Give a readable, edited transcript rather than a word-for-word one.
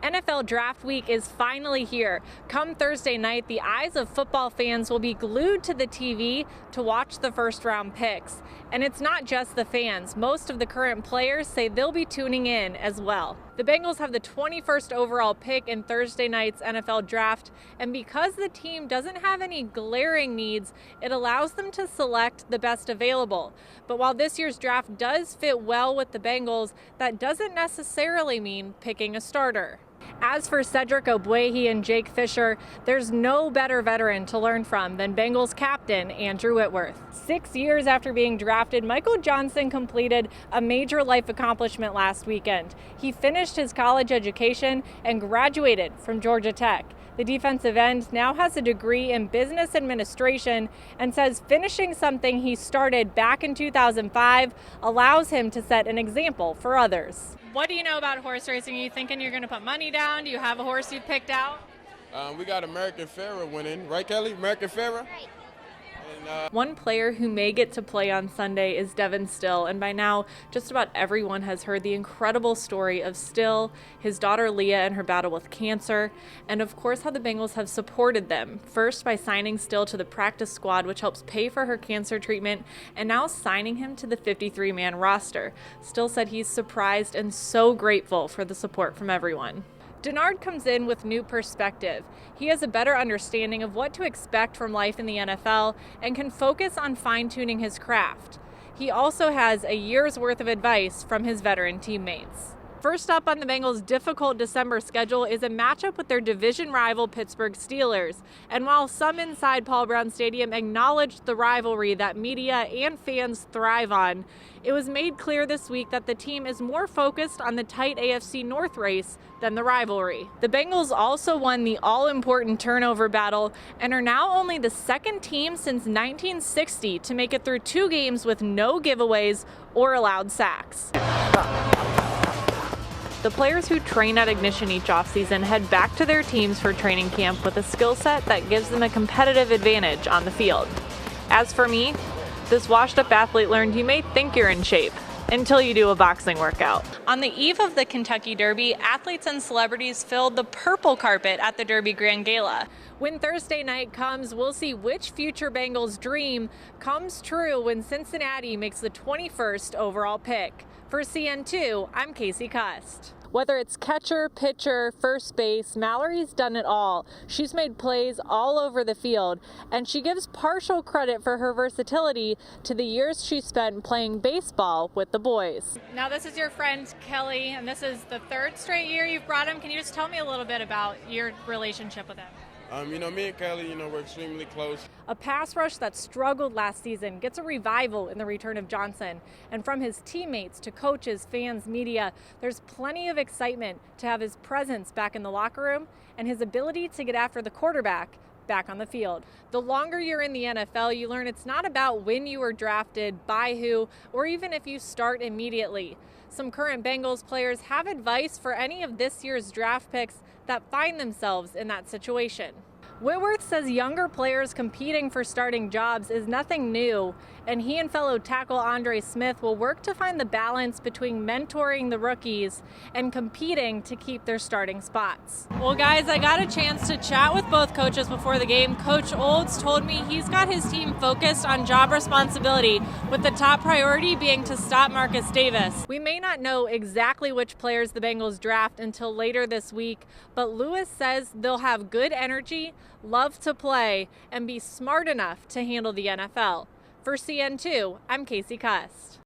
NFL Draft Week is finally here. Come Thursday night, the eyes of football fans will be glued to the TV to watch the first round picks. And it's not just the fans. Most of the current players say they'll be tuning in as well. The Bengals have the 21st overall pick in Thursday night's NFL Draft, and because the team doesn't have any glaring needs, it allows them to select the best available. But while this year's draft does fit well with the Bengals, that doesn't necessarily mean picking a starter. As for Cedric Ogbuehi and Jake Fisher, there's no better veteran to learn from than Bengals captain Andrew Whitworth. 6 years after being drafted, Michael Johnson completed a major life accomplishment last weekend. He finished his college education and graduated from Georgia Tech. The defensive end now has a degree in business administration and says finishing something he started back in 2005 allows him to set an example for others. What do you know about horse racing? Are you thinking you're going to put money down? Do you have a horse you picked out? We got American Pharoah winning, right, Kelly? American Pharoah? Right. One player who may get to play on Sunday is Devin Still, and by now just about everyone has heard the incredible story of Still, his daughter Leah and her battle with cancer, and of course how the Bengals have supported them, first by signing Still to the practice squad, which helps pay for her cancer treatment, and now signing him to the 53-man roster. Still said he's surprised and so grateful for the support from everyone. Denard comes in with new perspective. He has a better understanding of what to expect from life in the NFL and can focus on fine-tuning his craft. He also has a year's worth of advice from his veteran teammates. First up on the Bengals' difficult December schedule is a matchup with their division rival Pittsburgh Steelers. And while some inside Paul Brown Stadium acknowledged the rivalry that media and fans thrive on, it was made clear this week that the team is more focused on the tight AFC North race than the rivalry. The Bengals also won the all-important turnover battle and are now only the second team since 1960 to make it through 2 games with no giveaways or allowed sacks. The players who train at Ignition each offseason head back to their teams for training camp with a skill set that gives them a competitive advantage on the field. As for me, this washed-up athlete learned you may think you're in shape until you do a boxing workout. On the eve of the Kentucky Derby, athletes and celebrities filled the purple carpet at the Derby Grand Gala. When Thursday night comes, we'll see which future Bengals dream comes true when Cincinnati makes the 21st overall pick. For CN2, I'm Kaci Kust. Whether it's catcher, pitcher, first base, Mallory's done it all. She's made plays all over the field, and she gives partial credit for her versatility to the years she spent playing baseball with the boys. Now this is your friend Kelly, and this is the 3rd straight year you've brought him. Can you just tell me a little bit about your relationship with him? Me and Kelly, we're extremely close. A pass rush that struggled last season gets a revival in the return of Johnson. And from his teammates to coaches, fans, media, there's plenty of excitement to have his presence back in the locker room and his ability to get after the quarterback back on the field. The longer you're in the NFL, you learn it's not about when you were drafted, by who, or even if you start immediately. Some current Bengals players have advice for any of this year's draft picks that find themselves in that situation. Whitworth says younger players competing for starting jobs is nothing new, and he and fellow tackle Andre Smith will work to find the balance between mentoring the rookies and competing to keep their starting spots. Well, guys, I got a chance to chat with both coaches before the game. Coach Olds told me he's got his team focused on job responsibility, with the top priority being to stop Marcus Davis. We may not know exactly which players the Bengals draft until later this week, but Lewis says they'll have good energy, love to play, and be smart enough to handle the NFL. For CN2, I'm Kaci Kust.